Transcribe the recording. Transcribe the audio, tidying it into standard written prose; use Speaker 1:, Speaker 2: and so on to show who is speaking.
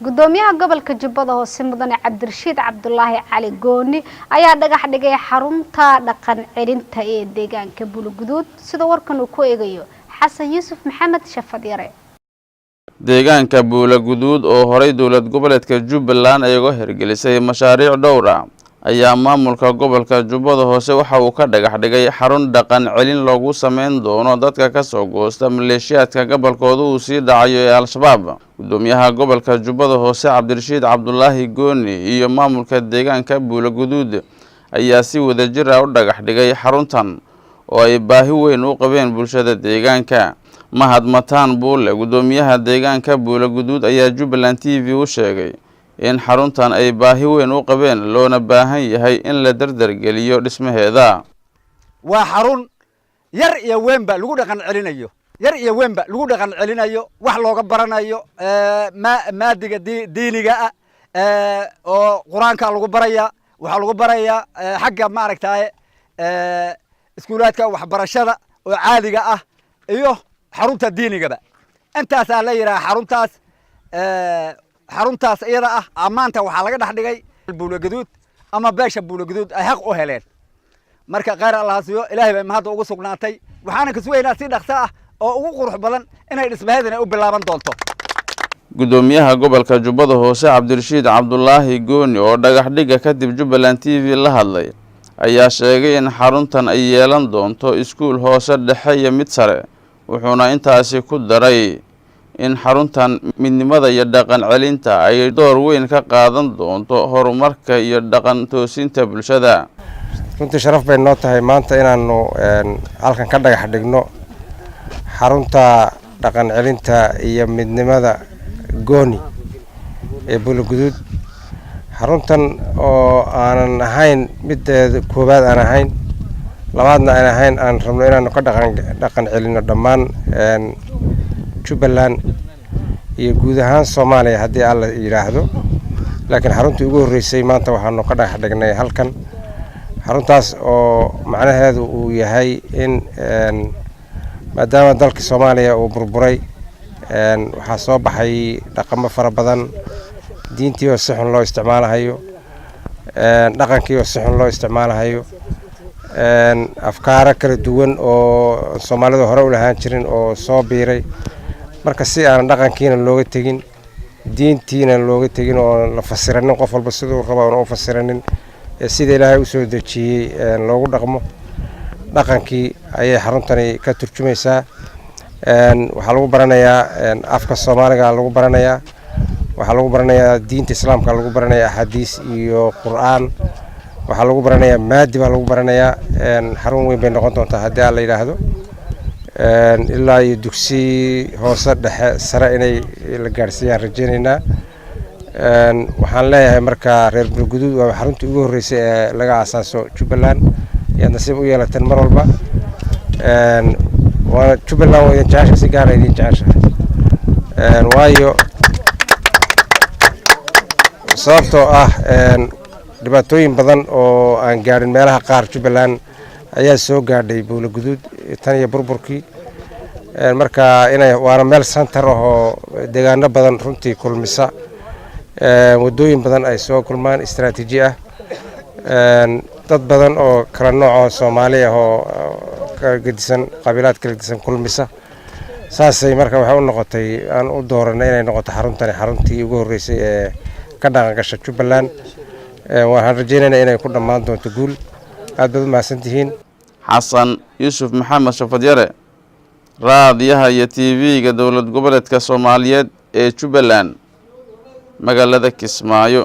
Speaker 1: gudoomiyaha gobolka Jubbada Hoose Mudane Cabdirashiid Cabdullaahi Cali Gooni ayaa dhagax dhigay xarunta dhaqan celinta ee deegaanka Buulaguduud sida warkan uu ku eegayo Xasan Yuusuf Maxamed Shafadiyare.
Speaker 2: deegaanka Buulaguduud oo horay dawlad goboleedka Jubbaland ay uga hirgelisay mashaariic dhowr ah ayaa maamulka gobolka Jubbada Hoose waxa uu ka dhagax dhigay xarun dhaqan celin loogu sameyn doono dadka ka soo goosta maleeshiyaadka gobolkooda uu sii dhacayo ee Al-Shabaab. gudoomiyaha gobolka Jubbada Hoose Cabdirashiid Cabdullaahi Gooni iyo maamulka deegaanka Buulaguduud ayaa si wadajir ah u dhagax dhigay xaruntan oo ay baahi weyn u qabeen bulshada deegaanka. Mahad Mataan Buule gudoomiyaha deegaanka Buulaguduud ayaa Jubbaland TV u sheegay in xaruntan ay baahi weyn u qabeen loona baahan yahay in la dardargeliyo dhismaheeda.
Speaker 3: waa xarun yar iyo weynba lagu dhaqan celinayo wax looga baranayo maadiga diiniga oo quraanka lagu baraya waxa lagu baraya xagga maaragtay iskuulaadka waxbarashada oo caadiga ah iyo xarunta diinigaba intaas la yiraahdo xaruntaas iyada ah amaanta waxa laga dhax dhigay Buulaguduud ama beesha Buulaguduud ay xaq u heleen marka qaar Allah siiyo Ilaahay bay mahad ugu sugnaatay waxaana ka suugaynaa si dhaqso ah oo ugu qurux badan inay dhismaheedana u bilaaban doonto.
Speaker 2: gudoomiyaha gobolka Jubbada Hoose Cabdirashiid Cabdullaahi Gooni oo dhagax dhiga kadib Jubbaland TV la hadlay ayaa sheegay in xaruntan ay yeelan doonto iskuul hoose dhexe iyo mid sare wuxuuna intaasi ku daray in xaruntan midnimada iyo dhaqan celinta ay door weyn ka qaadan doonto horumarka iyo dhaqan toosinta bulshada.
Speaker 4: runtii sharaf bay noo tahay maanta inaanu halkan ka dhagax dhigno xarunta dhaqan celinta iyo midnimada Gooni ee Buulaguduud. xaruntan oo aanan ahayn mid koobaad aan ahayn labaadna aan ahayn aan rabno inaanu ka dhaqan celino dhammaan Jubbaland iyo guud ahaan Soomaaliya haddii alla yiraahdo. laakiin xaruntii ugu horeysay maanta waxaanu ka dhagax dhignay halkan xaruntaas oo macnaheedu uu yahay in maadaama dalka Soomaaliya uu burburay waxa soo baxay dhaqamo fara badan diintii oo si xun loo isticmaalayo dhaqankii oo si xun loo isticmaalayo afkaar kala duwan oo Soomaalidu hore u lahaan jirin oo soo biiray marka si aan dhaqankiina looga tagin diintiina looga tagin oo la fasiranin qof walba sidoo rabo oo fasiranin sida Ilaahay u soo dejiyay loogu dhaqmo dhaqankii ayay xaruntani ka turjumaysaa. waxa lagu baranayaa afka Soomaaliga lagu baranayaa waxa lagu baranayaa diinta Islaamka lagu baranayaa xadiis iyo Qur'aan waxa lagu baranayaa maadi baa lagu baranayaa xarun weyn bay noqon doontaa haddii la yiraahdo ilaa iyo dugsi hoose dhexe sare inay la gaarsiiyaan rajaynaynaa. waxaan leeyahay marka reer Buulaguduud waa xaruntii ugu horeysay ee laga aasaaso Jubbaland iyo nasiib u yeelateen mar walba waa Jubbaland oo jecesha si gaar ah idin jecesha waayo sababtoo ah dhibaatooyin badan oo aan gaarin meelaha qaar Jubbaland ayaa soo gaadhay Buulaguduud tan iyo burburkii marka inay waana meel center oo deegaano badan runtii kulmisa wadooyin badan ay soo kulmaan istiraatiiji ah dad badan oo kala nooc Soomaali ah oo kala gedisan qabiilad kala gedisan kulmisa saasay marka waxa u noqotay aan u dooranay inay noqoto xaruntii ugu horeysay ee ka dhaqan gasha Jubbaland. waxaan rajaynaynaa inay ku dhamaan doonto guul. aad baad u mahadsantihiin.
Speaker 2: Xasan Yuusuf Maxamed Shafadiyare raadiyaha iyo TV-ga dawlad goboleedka Soomaaliyeed ee Jubbaland magaalada Kismaayo.